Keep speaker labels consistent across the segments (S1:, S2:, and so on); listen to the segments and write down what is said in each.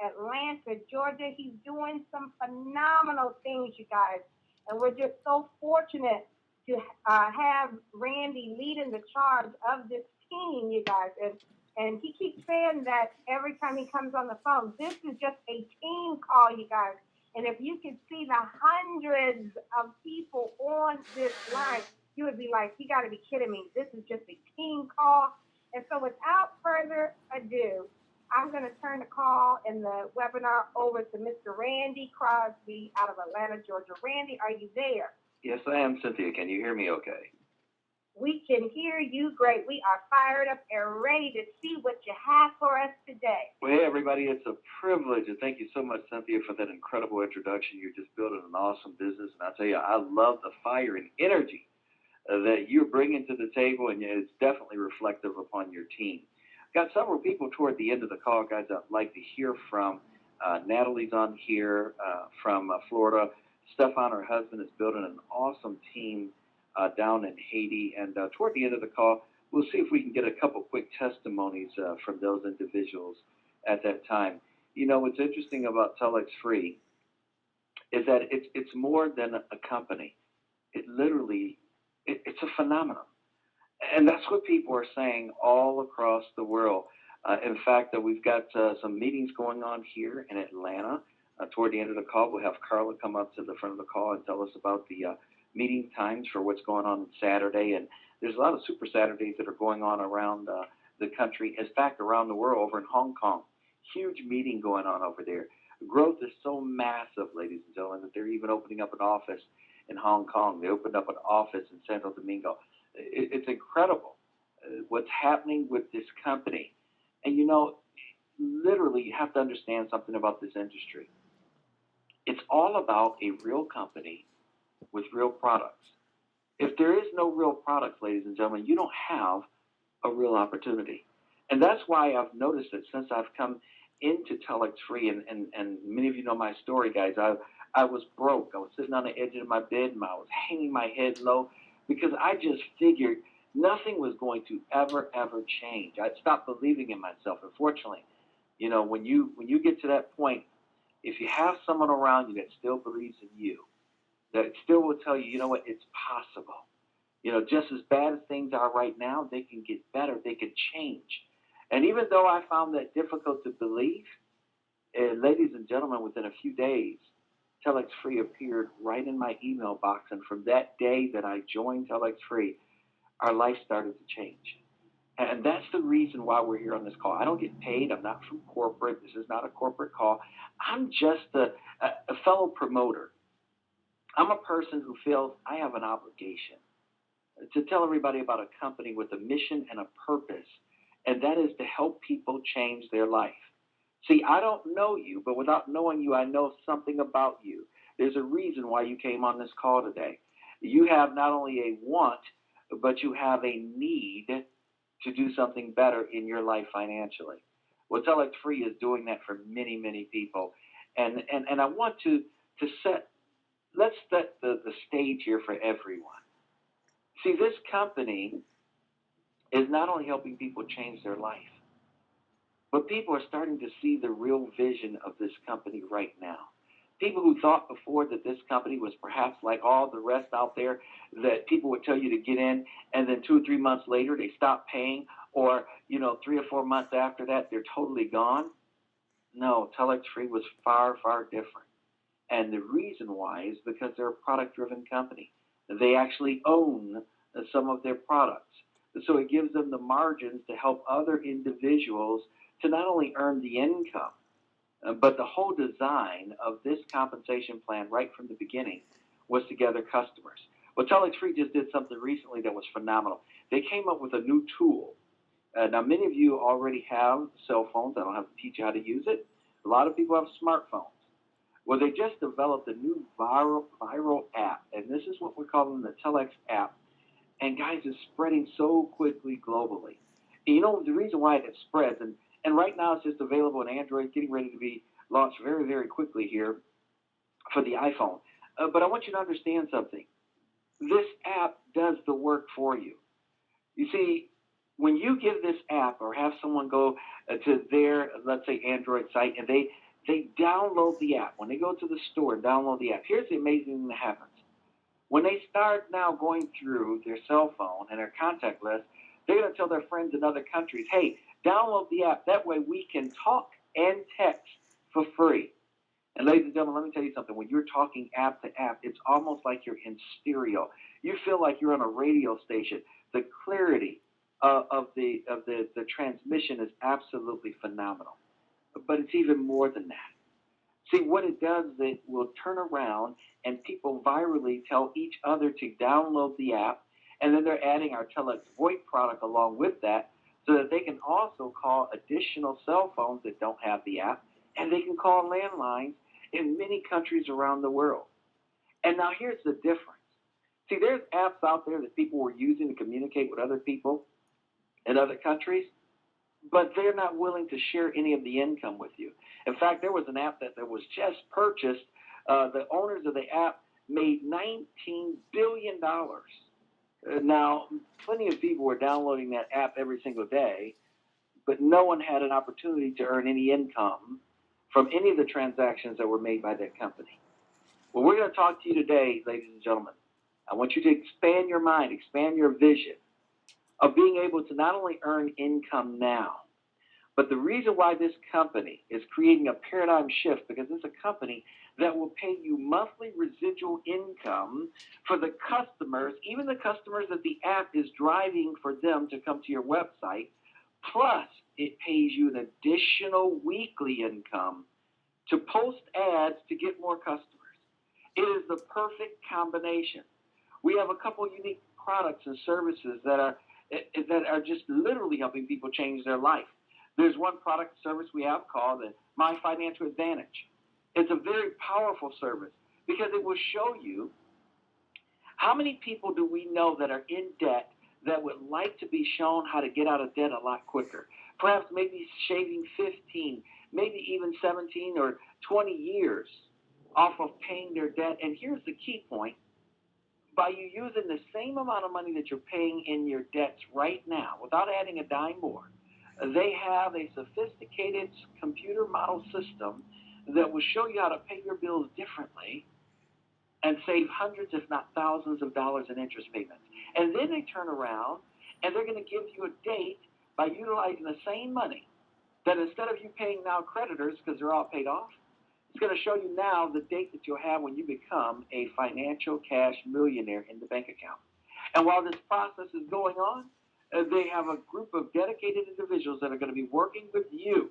S1: Atlanta, Georgia. He's doing some phenomenal things, you guys. And we're just so fortunate to have Randy leading the charge of this team, you guys. And he keeps saying that every time he comes on the phone. This is just a team call, you guys. And if you could see the hundreds of people on this line, you would be like, you got to be kidding me. This is just a team call. And so without further ado, I'm going to turn the call and the webinar over to Mr. Randy Crosby out of Atlanta, Georgia. Randy, are you there?
S2: Yes, I am, Cynthia. Can you hear me okay?
S1: We can hear you great. We are fired up and ready to see what you have for us today.
S2: Well, hey, everybody, it's a privilege, and thank you so much, Cynthia, for that incredible introduction. You're just building an awesome business, and I'll tell you, I love the fire and energy that you're bringing to the table, and it's definitely reflective upon your team. Got several people toward the end of the call, guys, I'd like to hear from. Natalie's on here from Florida. Stefan, her husband, is building an awesome team down in Haiti. And toward the end of the call, we'll see if we can get a couple quick testimonies from those individuals at that time. You know, what's interesting about TELEXFREE is that it's more than a company. It literally, it's a phenomenon. And that's what people are saying all across the world. In fact, we've got some meetings going on here in Atlanta. Toward the end of the call, we'll have Carla come up to the front of the call and tell us about the meeting times for what's going on Saturday. And there's a lot of Super Saturdays that are going on around the country. In fact, around the world, over in Hong Kong. Huge meeting going on over there. Growth is so massive, ladies and gentlemen, that they're even opening up an office in Hong Kong. They opened up an office in Santo Domingo. It's incredible what's happening with this company. And, you know, literally, you have to understand something about this industry. It's all about a real company with real products. If there is no real products, ladies and gentlemen, you don't have a real opportunity. And that's why I've noticed that since I've come into TELEXFREE, and many of you know my story, guys, I was broke. I was sitting on the edge of my bed, and I was hanging my head low because I just figured nothing was going to ever change. I'd stopped believing in myself. Unfortunately, you know, when you get to that point, if you have someone around you that still believes in you, that still will tell you, you know what, it's possible. You know, just as bad as things are right now, they can get better. They can change. And even though I found that difficult to believe, ladies and gentlemen, within a few days, TELEXFREE appeared right in my email box. And from that day that I joined TELEXFREE, our life started to change. And that's the reason why we're here on this call. I don't get paid. I'm not from corporate. This is not a corporate call. I'm just a fellow promoter. I'm a person who feels I have an obligation to tell everybody about a company with a mission and a purpose, and that is to help people change their life. See, I don't know you, but without knowing you, I know something about you. There's a reason why you came on this call today. You have not only a want, but you have a need to do something better in your life financially. Well, TELEXFREE is doing that for many, many people. And I want to let's set the stage here for everyone. See, this company is not only helping people change their life, but people are starting to see the real vision of this company right now. People who thought before that this company was perhaps like all the rest out there, that people would tell you to get in, and then 2 or 3 months later they stop paying, or 3 or 4 months after that they're totally gone. No, TELEXFREE was far, far different. And the reason why is because they're a product-driven company. They actually own some of their products. So it gives them the margins to help other individuals to not only earn the income, but the whole design of this compensation plan right from the beginning was to gather customers. Well, TELEXFREE just did something recently that was phenomenal. They came up with a new tool. Now, many of you already have cell phones. I don't have to teach you how to use it. A lot of people have smartphones. Well, they just developed a new viral app, and this is what we're calling the Telex app. And guys, it's spreading so quickly globally. And you know, the reason why it spreads, and right now it's just available on Android, getting ready to be launched very, very quickly here for the iPhone. But I want you to understand something. This app does the work for you. You see, when you give this app or have someone go to their, let's say, Android site, and They download the app. When they go to the store and download the app, here's the amazing thing that happens. When they start now going through their cell phone and their contact list, they're going to tell their friends in other countries, hey, download the app. That way we can talk and text for free. And ladies and gentlemen, let me tell you something. When you're talking app to app, it's almost like you're in stereo. You feel like you're on a radio station. The clarity of the transmission is absolutely phenomenal. But it's even more than that. See, what it does is it will turn around and people virally tell each other to download the app, and then they're adding our Telex VoIP product along with that so that they can also call additional cell phones that don't have the app, and they can call landlines in many countries around the world. And now here's the difference. See, there's apps out there that people were using to communicate with other people in other countries, but they're not willing to share any of the income with you. In fact, there was an app that was just purchased. The owners of the app made $19 billion. Now, plenty of people were downloading that app every single day, but no one had an opportunity to earn any income from any of the transactions that were made by that company. Well, we're going to talk to you today, ladies and gentlemen. I want you to expand your mind, expand your vision of being able to not only earn income now, but the reason why this company is creating a paradigm shift, because it's a company that will pay you monthly residual income for the customers, even the customers that the app is driving for them to come to your website, plus it pays you an additional weekly income to post ads to get more customers. It is the perfect combination. We have a couple unique products and services that are just literally helping people change their life. There's one product service we have called the My Financial Advantage. It's a very powerful service because it will show you how many people do we know that are in debt that would like to be shown how to get out of debt a lot quicker. Perhaps maybe shaving 15, maybe even 17 or 20 years off of paying their debt. And here's the key point. By you using the same amount of money that you're paying in your debts right now, without adding a dime more, they have a sophisticated computer model system that will show you how to pay your bills differently and save hundreds, if not thousands of dollars in interest payments. And then they turn around and they're going to give you a date by utilizing the same money that instead of you paying now creditors because they're all paid off, it's going to show you now the date that you'll have when you become a financial cash millionaire in the bank account. And while this process is going on, they have a group of dedicated individuals that are going to be working with you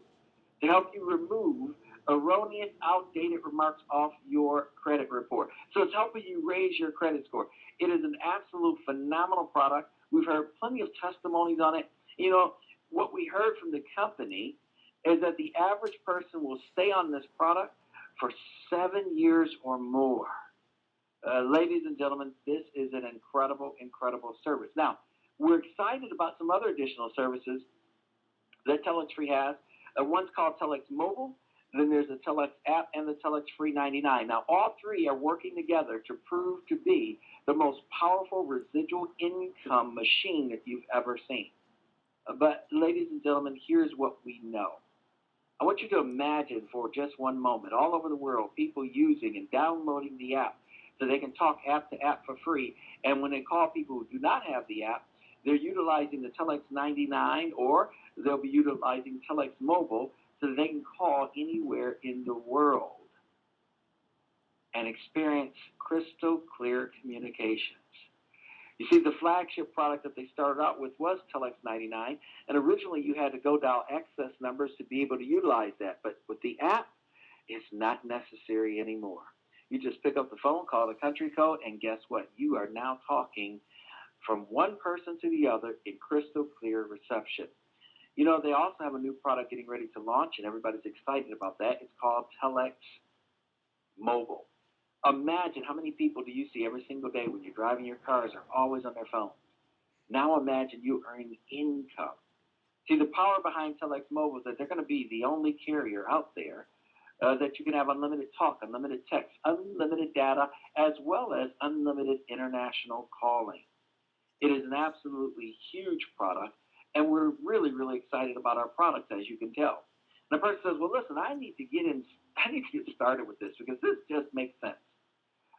S2: to help you remove erroneous, outdated remarks off your credit report. So it's helping you raise your credit score. It is an absolute phenomenal product. We've heard plenty of testimonies on it. You know, what we heard from the company is that the average person will stay on this product for 7 years or more. Ladies and gentlemen, this is an incredible, incredible service. Now, we're excited about some other additional services that TELEXFREE has. One's called Telex Mobile, then there's the Telex app, and the TELEXFREE 99. Now, all three are working together to prove to be the most powerful residual income machine that you've ever seen. But, ladies and gentlemen, here's what we know. I want you to imagine for just one moment, all over the world, people using and downloading the app so they can talk app to app for free. And when they call people who do not have the app, they're utilizing the Telex 99 or they'll be utilizing Telex Mobile so that they can call anywhere in the world and experience crystal clear communications. You see, the flagship product that they started out with was Telex 99, and originally you had to go dial access numbers to be able to utilize that. But with the app, it's not necessary anymore. You just pick up the phone, call the country code, and guess what? You are now talking from one person to the other in crystal clear reception. You know, they also have a new product getting ready to launch, and everybody's excited about that. It's called Telex Mobile. Imagine how many people do you see every single day when you're driving your cars are always on their phones. Now imagine you earning income. See, the power behind Telex Mobile is that they're going to be the only carrier out there that you can have unlimited talk, unlimited text, unlimited data, as well as unlimited international calling. It is an absolutely huge product, and we're really, really excited about our products, as you can tell. The person says, well, listen, I need to get started with this because this just makes sense.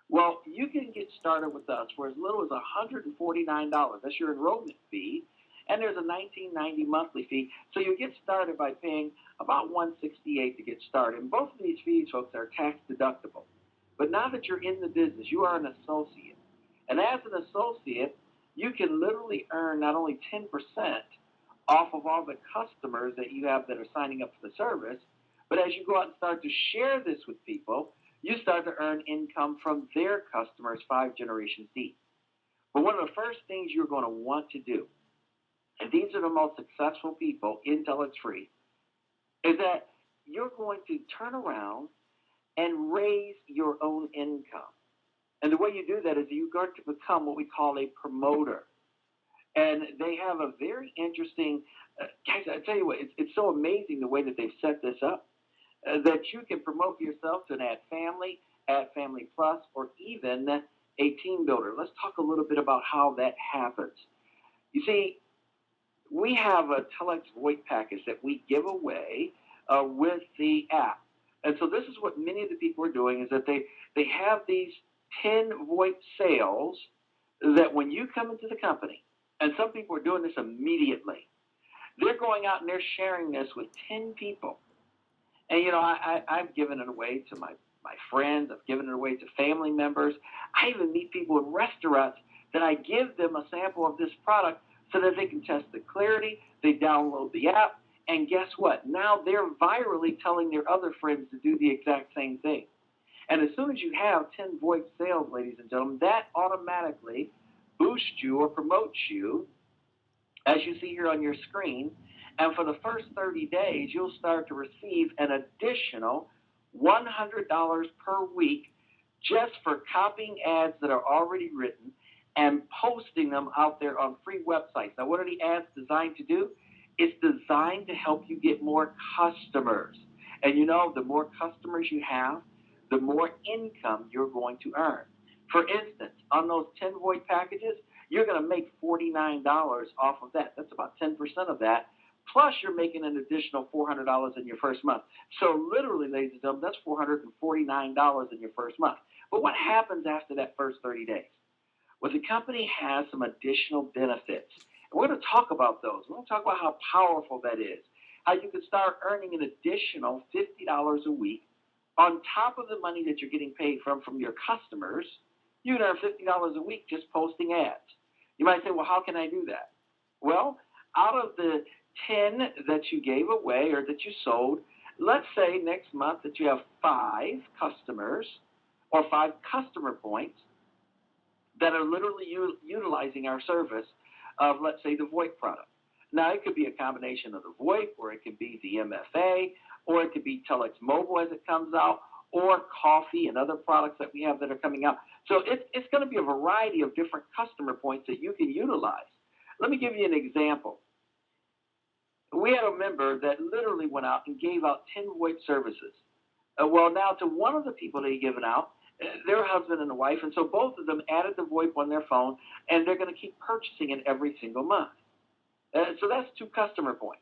S2: Well, you can get started with us for as little as $149. That's your enrollment fee. And there's a $19.90 monthly fee. So you get started by paying about $168 to get started. And both of these fees, folks, are tax deductible. But now that you're in the business, you are an associate. And as an associate, you can literally earn not only 10% off of all the customers that you have that are signing up for the service, but as you go out and start to share this with people, you start to earn income from their customers 5 generations deep. But one of the first things you're going to want to do, and these are the most successful people in TELEXFREE, is that you're going to turn around and raise your own income. And the way you do that is you're going to become what we call a promoter. And they have a very interesting, guys, I tell you what, it's so amazing the way that they've set this up, that you can promote yourself to an Add Family Plus, or even a team builder. Let's talk a little bit about how that happens. You see, we have a Telex VoIP package that we give away with the app. And so this is what many of the people are doing, is that they have these 10 VoIP sales that when you come into the company, and some people are doing this immediately, they're going out and they're sharing this with 10 people. And, you know, I've given it away to my friends. I've given it away to family members. I even meet people in restaurants that I give them a sample of this product so that they can test the clarity. They download the app. And guess what? Now they're virally telling their other friends to do the exact same thing. And as soon as you have 10 VoIP sales, ladies and gentlemen, that automatically boosts you or promotes you, as you see here on your screen. And for the first 30 days, you'll start to receive an additional $100 per week just for copying ads that are already written and posting them out there on free websites. Now, what are the ads designed to do? It's designed to help you get more customers. And you know, the more customers you have, the more income you're going to earn. For instance, on those 10 VoIP packages, you're going to make $49 off of that. That's about 10% of that. Plus, you're making an additional $400 in your first month. So literally, ladies and gentlemen, that's $449 in your first month. But what happens after that first 30 days? Well, the company has some additional benefits. And we're going to talk about those. We're going to talk about how powerful that is, how you can start earning an additional $50 a week on top of the money that you're getting paid from your customers. You can earn $50 a week just posting ads. You might say, well, how can I do that? Well, out of the 10 that you gave away or that you sold, let's say next month that you have 5 customers or 5 customer points that are literally utilizing our service of, let's say, the VoIP product. Now, it could be a combination of the VoIP, or it could be the MFA, or it could be Telex Mobile as it comes out, or coffee and other products that we have that are coming out. So it's going to be a variety of different customer points that you can utilize. Let me give you an example. We had a member that literally went out and gave out 10 VoIP services. Well, now to one of the people that he given out, their husband and wife, and so both of them added the VoIP on their phone, and they're going to keep purchasing it every single month. So that's 2 customer points.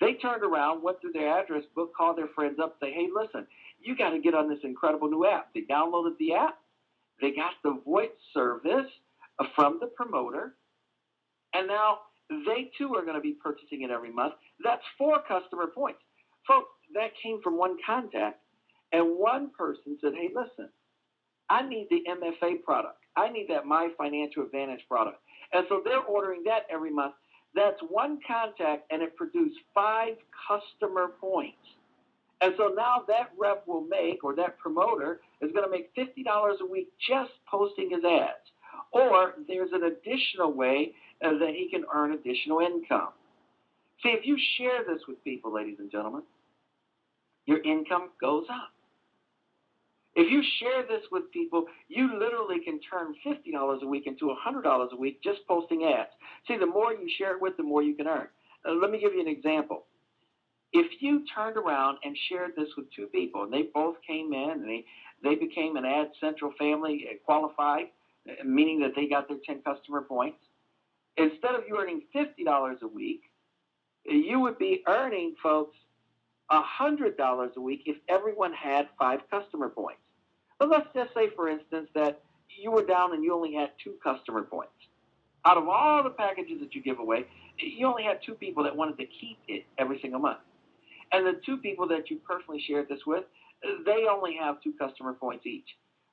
S2: They turned around, went through their address book, called their friends up, say, hey, listen, you got to get on this incredible new app. They downloaded the app. They got the VoIP service from the promoter, and now they too are going to be purchasing it every month. That's 4 customer points. Folks, that came from one contact, and one person said, hey, listen, I need the MFA product. I need that My Financial Advantage product. And so they're ordering that every month. That's one contact, and it produced 5 customer points. And so now that rep will make, or that promoter is going to make $50 a week just posting his ads. Or there's an additional way that he can earn additional income. See, if you share this with people, ladies and gentlemen, your income goes up. If you share this with people, you literally can turn $50 a week into $100 a week just posting ads. See, the more you share it with, the more you can earn. Let me give you an example. If you turned around and shared this with 2 people, and they both came in, and they became an Ad Central family qualified, meaning that they got their 10 customer points, instead of you earning $50 a week, you would be earning, folks, $100 a week if everyone had 5 customer points. But let's just say, for instance, that you were down and you only had 2 customer points. Out of all the packages that you give away, you only had 2 people that wanted to keep it every single month. And the 2 people that you personally shared this with, they only have 2 customer points each.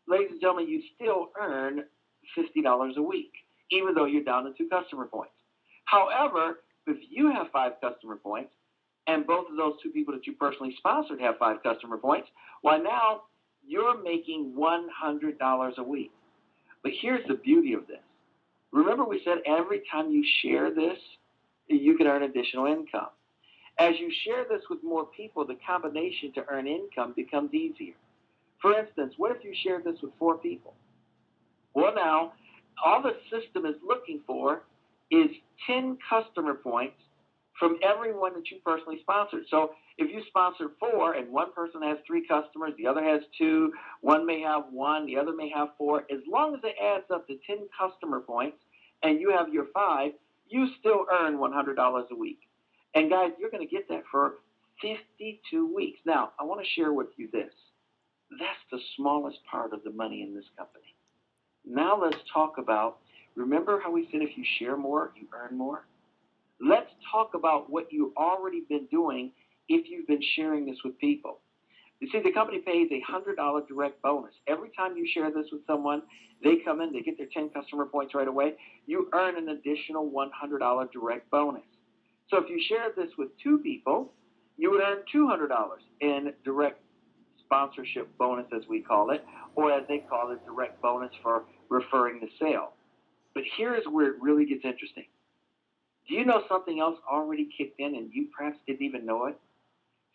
S2: Ladies and gentlemen, you still earn $50 a week, even though you're down to 2 customer points. However, if you have 5 customer points, and both of those 2 people that you personally sponsored have 5 customer points, well, now you're making $100 a week. But here's the beauty of this. Remember we said every time you share this, you can earn additional income. As you share this with more people, the combination to earn income becomes easier. For instance, what if you share this with 4 people? Well, now, all the system is looking for is 10 customer points from everyone that you personally sponsored. So if you sponsor 4 and one person has 3 customers, the other has 2, one may have 1, the other may have 4, as long as it adds up to 10 customer points and you have your 5, you still earn $100 a week. And guys, you're going to get that for 52 weeks. Now, I want to share with you this. That's the smallest part of the money in this company. Now let's talk about, remember how we said if you share more, you earn more? Let's talk about what you've already been doing if you've been sharing this with people. You see, the company pays a $100 direct bonus. Every time you share this with someone, they come in, they get their 10 customer points right away, you earn an additional $100 direct bonus. So if you share this with 2 people, you would earn $200 in direct sponsorship bonus, as we call it, or as they call it, direct bonus for referring the sale. But here's where it really gets interesting. Do you know something else already kicked in and you perhaps didn't even know it?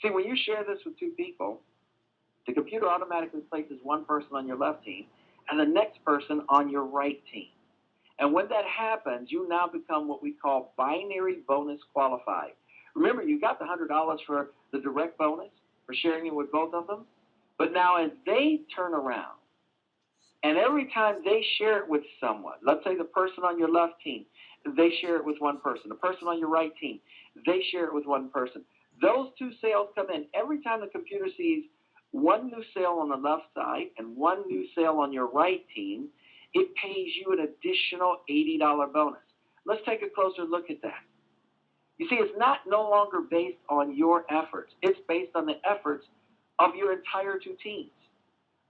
S2: See, when you share this with 2 people, the computer automatically places one person on your left team and the next person on your right team. And when that happens, you now become what we call binary bonus qualified. Remember, you got the $100 for the direct bonus for sharing it with both of them. But now as they turn around, and every time they share it with someone, let's say the person on your left team, they share it with one person. The person on your right team, they share it with one person. Those 2 sales come in. Every time the computer sees one new sale on the left side and one new sale on your right team, it pays you an additional $80 bonus. Let's take a closer look at that. You see, it's no longer based on your efforts. It's based on the efforts of your entire 2 teams.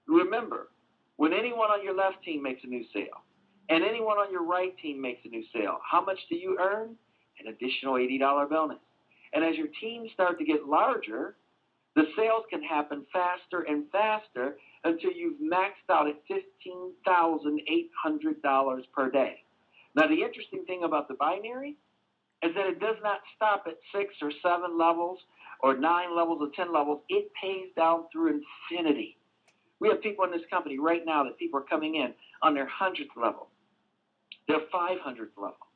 S2: Remember, when anyone on your left team makes a new sale and anyone on your right team makes a new sale, how much do you earn? An additional $80 bonus. And as your teams start to get larger, the sales can happen faster and faster until you've maxed out at $15,800 per day. Now, the interesting thing about the binary is that it does not stop at 6 or 7 levels or 9 levels or 10 levels. It pays down through infinity. We have people in this company right now that people are coming in on their 100th level, their 500th level,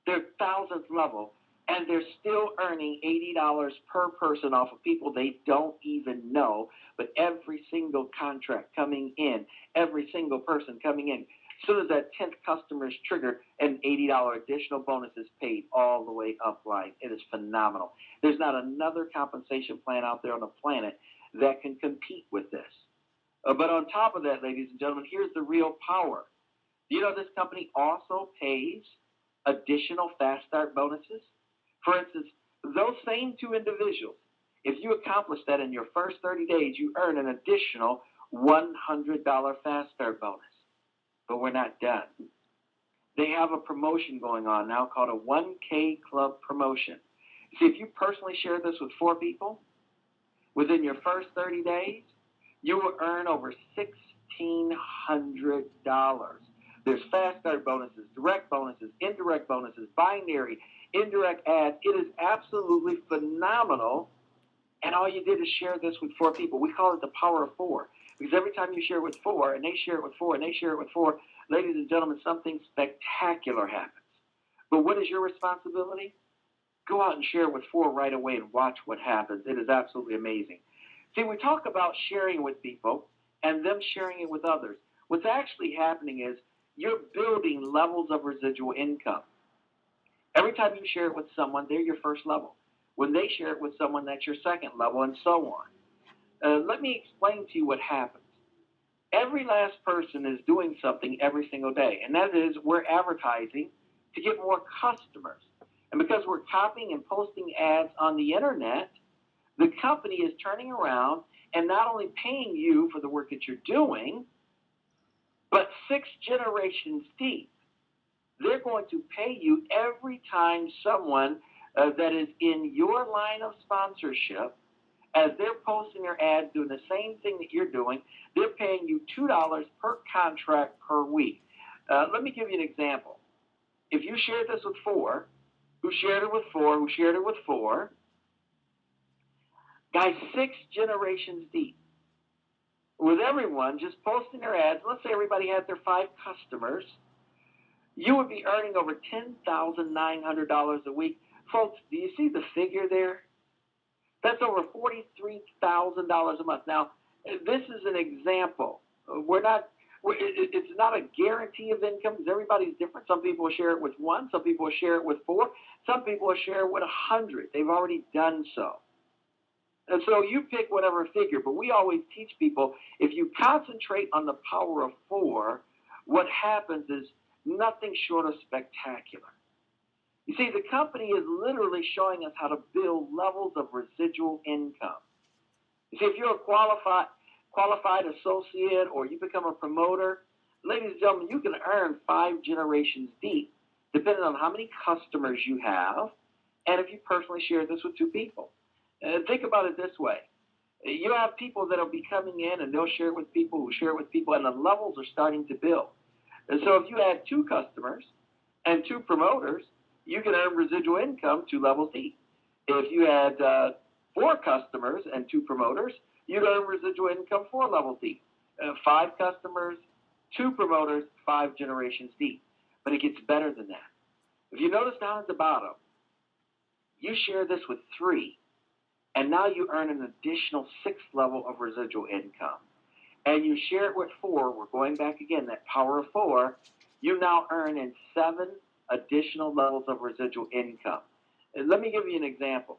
S2: their 1,000th level, and they're still earning $80 per person off of people they don't even know. But every single contract coming in, every single person coming in, as soon as that 10th customer is triggered, an $80 additional bonus is paid all the way upline. It is phenomenal. There's not another compensation plan out there on the planet that can compete with this. But on top of that, ladies and gentlemen, here's the real power. Do you know this company also pays additional fast start bonuses? For instance, those same 2 individuals, if you accomplish that in your first 30 days, you earn an additional $100 fast start bonus. But we're not done. They have a promotion going on now called a 1K Club promotion. See, if you personally share this with 4 people, within your first 30 days, you will earn over $1,600. There's fast start bonuses, direct bonuses, indirect bonuses, binary, indirect ads. It is absolutely phenomenal. And all you did is share this with 4 people. We call it the power of 4. Because every time you share with 4, and they share it with 4, and they share it with 4, ladies and gentlemen, something spectacular happens. But what is your responsibility? Go out and share it with 4 right away and watch what happens. It is absolutely amazing. See, we talk about sharing with people and them sharing it with others. What's actually happening is you're building levels of residual income. Every time you share it with someone, they're your first level. When they share it with someone, that's your second level, and so on. Let me explain to you what happens. Every last person is doing something every single day, and that is we're advertising to get more customers. And because we're copying and posting ads on the internet, the company is turning around and not only paying you for the work that you're doing, but 6 generations deep, they're going to pay you every time someone that is in your line of sponsorship, as they're posting their ads doing the same thing that you're doing, they're paying you $2 per contract per week. Let me give you an example. If you shared this with 4, who shared it with 4, who shared it with 4, guys, 6 generations deep, with everyone just posting their ads, let's say everybody had their 5 customers, you would be earning over $10,900 a week. Folks, do you see the figure there? That's over $43,000 a month. Now, this is an example. It's not a guarantee of income because everybody's different. Some people will share it with 1. Some people will share it with 4. Some people will share it with 100. They've already done so. And so you pick whatever figure, but we always teach people, if you concentrate on the power of 4, what happens is nothing short of spectacular. You see, the company is literally showing us how to build levels of residual income. You see, if you're a qualified associate or you become a promoter, ladies and gentlemen, you can earn 5 generations deep, depending on how many customers you have, and if you personally share this with 2 people. Think about it this way. You have people that will be coming in, and they'll share it with people who share it with people, and the levels are starting to build. And so if you add 2 customers and 2 promoters, you can earn residual income 2 levels deep. If you add 4 customers and 2 promoters, you earn residual income 4 levels deep. 5 customers, 2 promoters, 5 generations deep. But it gets better than that. If you notice down at the bottom, you share this with 3, and now you earn an additional 6th level of residual income. And you share it with 4, we're going back again, that power of 4, you now earn in 7 additional levels of residual income. And let me give you an example.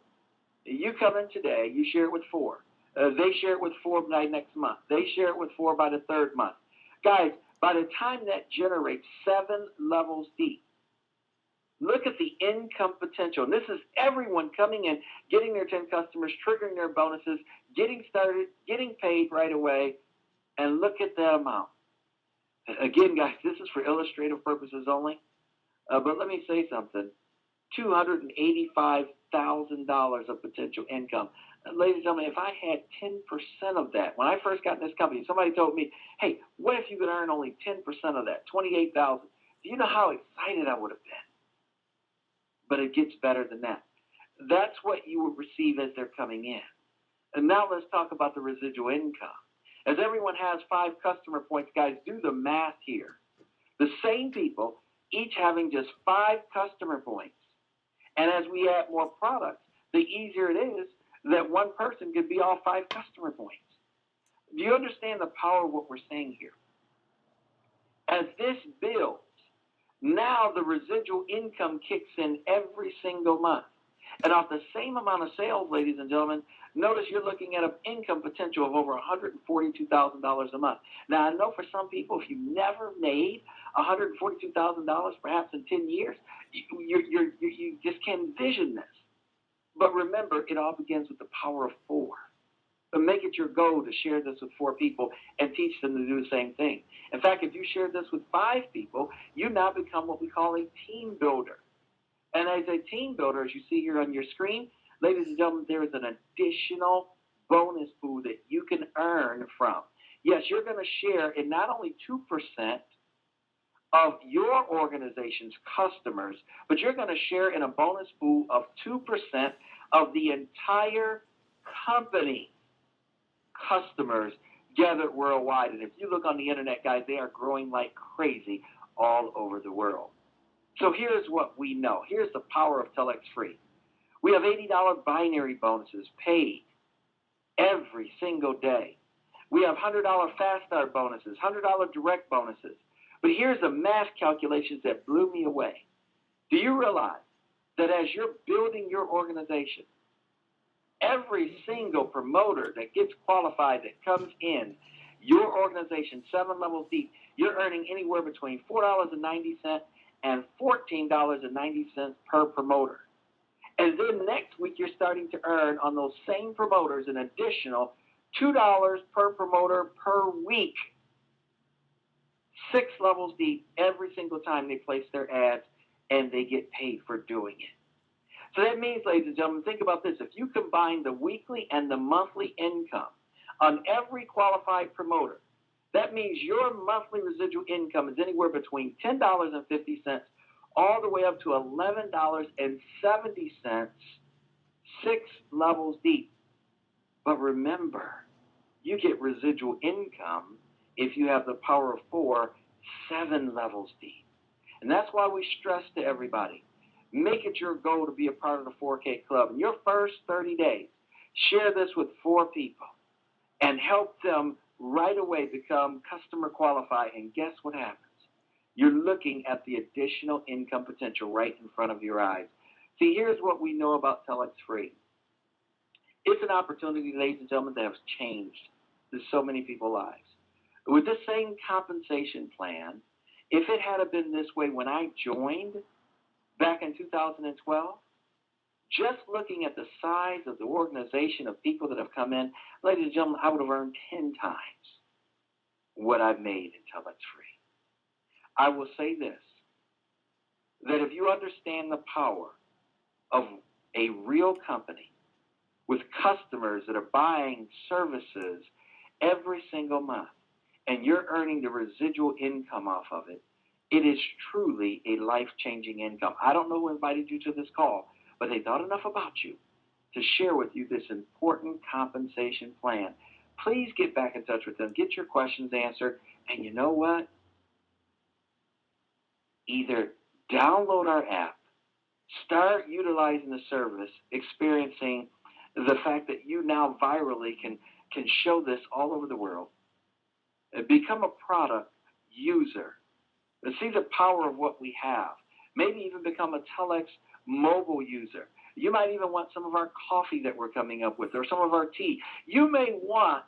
S2: You come in today, you share it with 4. They share it with 4 by next month. They share it with 4 by the 3rd month. Guys, by the time that generates 7 levels deep, look at the income potential. And this is everyone coming in, getting their 10 customers, triggering their bonuses, getting started, getting paid right away, and look at the amount. Again, guys, this is for illustrative purposes only. But let me say something. $285,000 of potential income. Ladies and gentlemen, if I had 10% of that, when I first got in this company, somebody told me, hey, what if you could earn only 10% of that, $28,000? Do you know how excited I would have been? But it gets better than that. That's what you will receive as they're coming in. And now let's talk about the residual income. As everyone has 5 customer points, guys, do the math here. The same people, each having just 5 customer points. And as we add more products, the easier it is that one person could be all 5 customer points. Do you understand the power of what we're saying here? As this builds, now the residual income kicks in every single month. And off the same amount of sales, ladies and gentlemen, notice you're looking at an income potential of over $142,000 a month. Now, I know for some people, if you've never made $142,000 perhaps in 10 years, you just can't envision this. But remember, it all begins with the power of 4. But make it your goal to share this with 4 people and teach them to do the same thing. In fact, if you share this with 5 people, you now become what we call a team builder. And as a team builder, as you see here on your screen, ladies and gentlemen, there is an additional bonus pool that you can earn from. Yes, you're going to share in not only 2% of your organization's customers, but you're going to share in a bonus pool of 2% of the entire company customers gathered worldwide. And if you look on the internet, guys, they are growing like crazy all over the world. So here's what we know. Here's the power of TELEXFREE. We have $80 binary bonuses paid every single day. We have $100 fast start bonuses, $100 direct bonuses. But here's the math calculations that blew me away. Do you realize that as you're building your organization, Every single promoter that gets qualified that comes in your organization, 7 levels deep, you're earning anywhere between $4.90 and $14.90 per promoter. And then next week, you're starting to earn on those same promoters an additional $2 per promoter per week, 6 levels deep every single time they place their ads, and they get paid for doing it. So that means, ladies and gentlemen, think about this. If you combine the weekly and the monthly income on every qualified promoter, that means your monthly residual income is anywhere between $10.50 all the way up to $11.70, 6 levels deep. But remember, you get residual income if you have the power of 4, 7 levels deep. And that's why we stress to everybody, make it your goal to be a part of the 4K Club. In your first 30 days, share this with 4 people and help them right away become customer qualified. And guess what happens? You're looking at the additional income potential right in front of your eyes. See, here's what we know about TELEXFREE. It's an opportunity, ladies and gentlemen, that has changed so many people's lives. With this same compensation plan, if it had been this way when I joined back in 2012, just looking at the size of the organization of people that have come in, ladies and gentlemen, I would have earned 10 times what I've made in TELEXFREE. I will say this, that if you understand the power of a real company with customers that are buying services every single month, and you're earning the residual income off of it, it is truly a life-changing income. I don't know who invited you to this call, but they thought enough about you to share with you this important compensation plan. Please get back in touch with them. Get your questions answered. And you know what? Either download our app, start utilizing the service, experiencing the fact that you now virally can show this all over the world, become a product user, see the power of what we have, maybe even become a Telex mobile user. You might even want some of our coffee that we're coming up with or some of our tea. You may want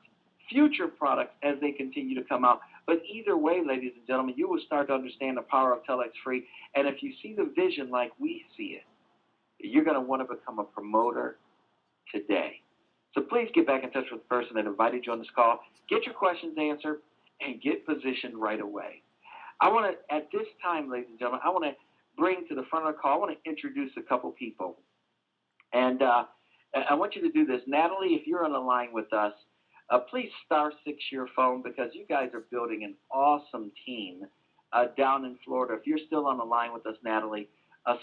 S2: future products as they continue to come out. But either way, ladies and gentlemen, you will start to understand the power of TELEXFREE. And if you see the vision like we see it, you're going to want to become a promoter today. So please get back in touch with the person that invited you on this call. Get your questions answered and get positioned right away. I want to, at this time, ladies and gentlemen, I want to bring to the front of the call, I want to introduce a couple people. And I want you to do this. Natalie, if you're on the line with us, please *6 your phone because you guys are building an awesome team down in Florida. If you're still on the line with us, Natalie, *6,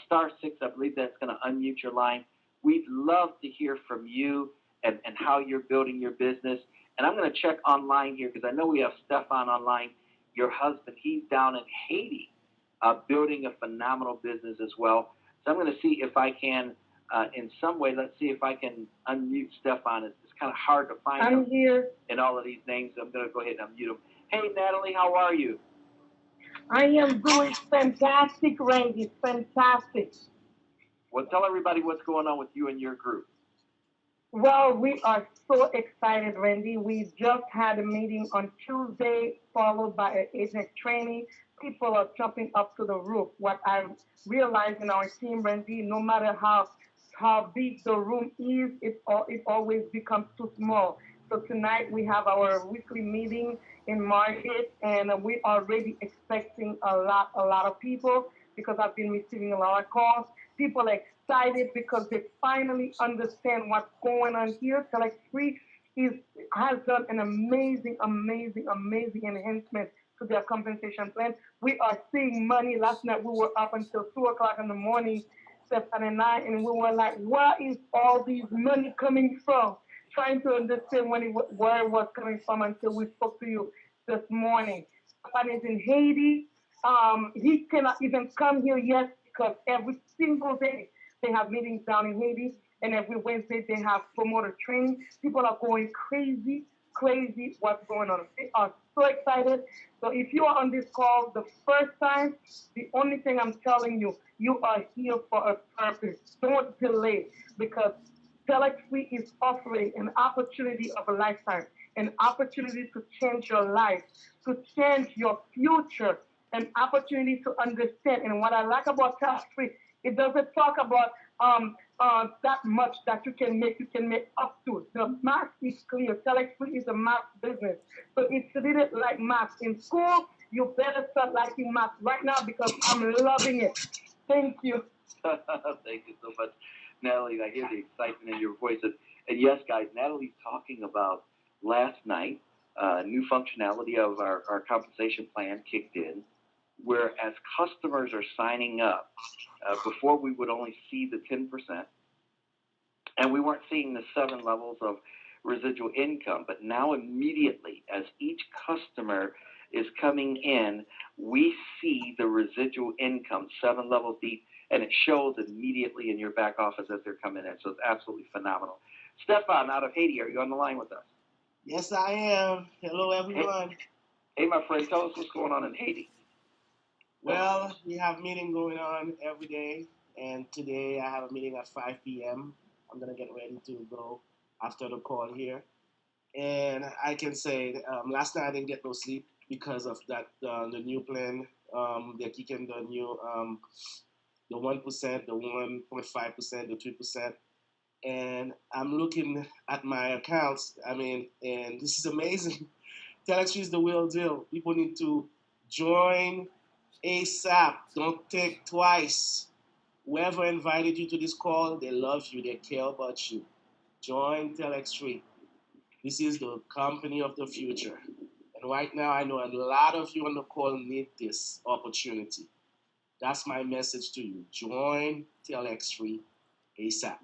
S2: I believe that's going to unmute your line. We'd love to hear from you and how you're building your business. And I'm going to check online here because I know we have Stefan online, your husband. He's down in Haiti building a phenomenal business as well. So I'm going to see if I can, in some way, let's see if I can unmute Stefan. It's kind of hard to find him
S1: here
S2: in all of these names. So I'm going to go ahead and unmute him. Hey, Natalie, how are you?
S1: I am doing fantastic, Randy. Fantastic.
S2: Well, tell everybody what's going on with you and your group.
S1: Well, we are so excited, Randy. We just had a meeting on Tuesday, followed by an agent training. People are jumping up to the roof. What I realized in our team, Randy, no matter how big the room is, it always becomes too small. So tonight we have our weekly meeting in market, and we're already expecting a lot of people because I've been receiving a lot of calls. People are excited because they finally understand what's going on here. TELEXFREE has done an amazing enhancement to their compensation plan. We are seeing money. Last night we were up until 2 o'clock in the morning, Stephanie and I, and we were like, where is all these money coming from? Trying to understand where it was coming from until we spoke to you this morning. Stephanie is in Haiti. He cannot even come here yet because every single day they have meetings down in Haiti, and every Wednesday they have promoter training. People are going crazy what's going on. They are so excited. So if you are on this call the first time, the only thing I'm telling you, you are here for a purpose. Don't delay because
S3: TELEXFREE is offering an opportunity of a lifetime, an opportunity to change your life, to change your future, an opportunity to understand. And what I like about TELEXFREE, it doesn't talk about that much that you can make up to. The math is clear. TELEXFREE is a math business. So it's treated like math. In school, you better start liking math right now because I'm loving it. Thank you.
S2: Thank you so much, Natalie. I hear the excitement in your voice. And yes, guys, Natalie's talking about last night, new functionality of our compensation plan kicked in, where as customers are signing up, before we would only see the 10%, and we weren't seeing the 7 levels of residual income. But now immediately, as each customer is coming in, we see the residual income 7 levels deep, and it shows immediately in your back office as they're coming in. So it's absolutely phenomenal. Stefan out of Haiti, are you on the line with us?
S4: Yes, I am. Hello, everyone.
S2: Hey, my friend, tell us what's going on in Haiti.
S4: Well, we have meeting going on every day, and today I have a meeting at 5 p.m. I'm going to get ready to go after the call here. And I can say last night I didn't get no sleep because of that the new plan. They're kicking the new the 1%, the 1.5%, the 3%. And I'm looking at my accounts. I mean, and this is amazing. TELEXFREE is the real deal. People need to join ASAP. Don't think twice. Whoever invited you to this call, they love you. They care about you. Join TELEXFREE. This is the company of the future. And right now, I know a lot of you on the call need this opportunity. That's my message to you. Join TELEXFREE ASAP.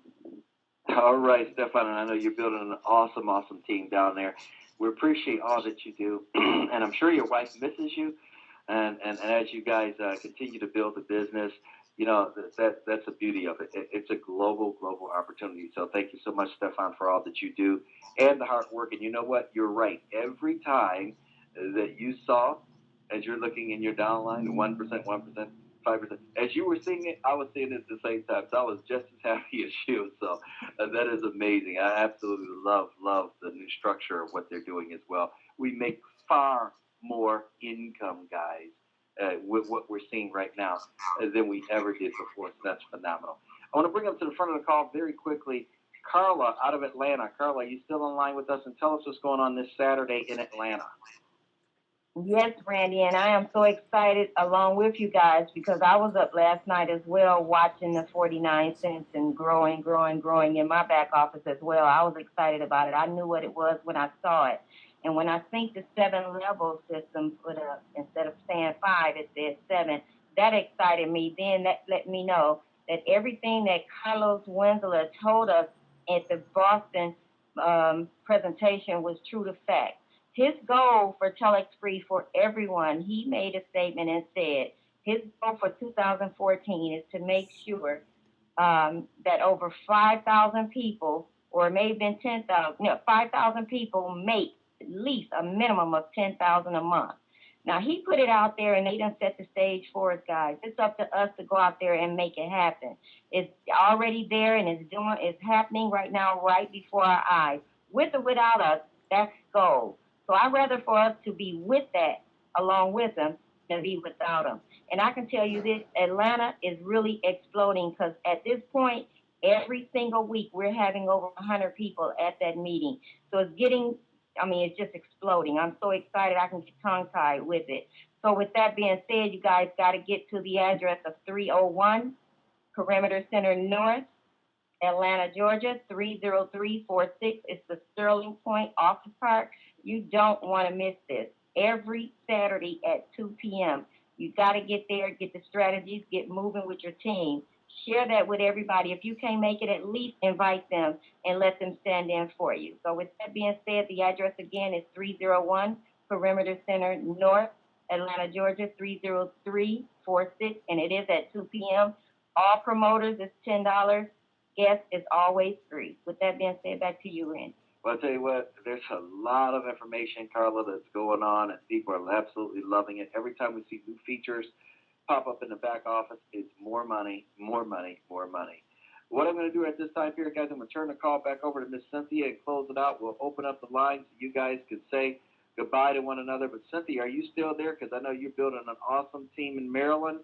S2: All right, Stefan, and I know you're building an awesome, awesome team down there. We appreciate all that you do, and I'm sure your wife misses you. And as you guys continue to build the business, you know, that's the beauty of it. It's a global opportunity. So thank you so much, Stefan, for all that you do and the hard work. And you know what? You're right. Every time that you saw, as you're looking in your downline, 1%, 5%, as you were seeing it, I was seeing it at the same time. So I was just as happy as you. So that is amazing. I absolutely love the new structure of what they're doing as well. We make far more income, guys, with what we're seeing right now than we ever did before. So that's phenomenal. I want to bring up to the front of the call very quickly Carla out of Atlanta. Carla, are you still on line with us? And tell us what's going on this Saturday in Atlanta.
S5: Yes, Randy, and I am so excited along with you guys because I was up last night as well watching the 49 cents and growing in my back office as well. I was excited about it. I knew what it was when I saw it. And when I think the 7-level system put up, instead of saying 5, it says 7, that excited me. Then that let me know that everything that Carlos Winsler told us at the Boston presentation was true to fact. His goal for TELEXFREE for everyone, he made a statement and said his goal for 2014 is to make sure that over 5,000 people, or it may have been 10,000, 5,000 people make at least a minimum of 10,000 a month. Now, he put it out there, and they done set the stage for us, guys. It's up to us to go out there and make it happen. It's already there, and it's happening right now, right before our eyes. With or without us, that's gold. So I'd rather for us to be with that along with them than be without them. And I can tell you this, Atlanta is really exploding because at this point, every single week, we're having over 100 people at that meeting. So it's just exploding. I'm so excited I can get tongue-tied with it. So with that being said, you guys got to get to the address of 301 Perimeter Center North, Atlanta, Georgia, 30346. It's the Sterling Point Office Park. You don't want to miss this. Every Saturday at 2 p.m. You got to get there, get the strategies, get moving with your team. Share that with everybody. If you can't make it, at least invite them and let them stand in for you. So with that being said, the address again is 301 Perimeter Center North, Atlanta, Georgia, 30346, and it is at 2 p.m. All promoters is $10. Guest is always free. With that being said, back to you, Randy.
S2: Well, I'll tell you what, there's a lot of information, Carla, that's going on, and people are absolutely loving it. Every time we see new features pop up in the back office, it's more money, more money, more money. What I'm going to do at this time here, guys, I'm going to turn the call back over to Miss Cynthia and close it out. We'll open up the lines so you guys can say goodbye to one another. But Cynthia, are you still there? Because I know you're building an awesome team in Maryland,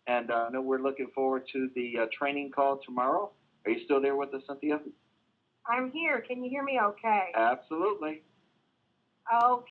S2: and I know we're looking forward to the training call tomorrow. Are you still there with us, Cynthia?
S1: I'm here. Can you hear me okay?
S2: Absolutely.
S1: Okay.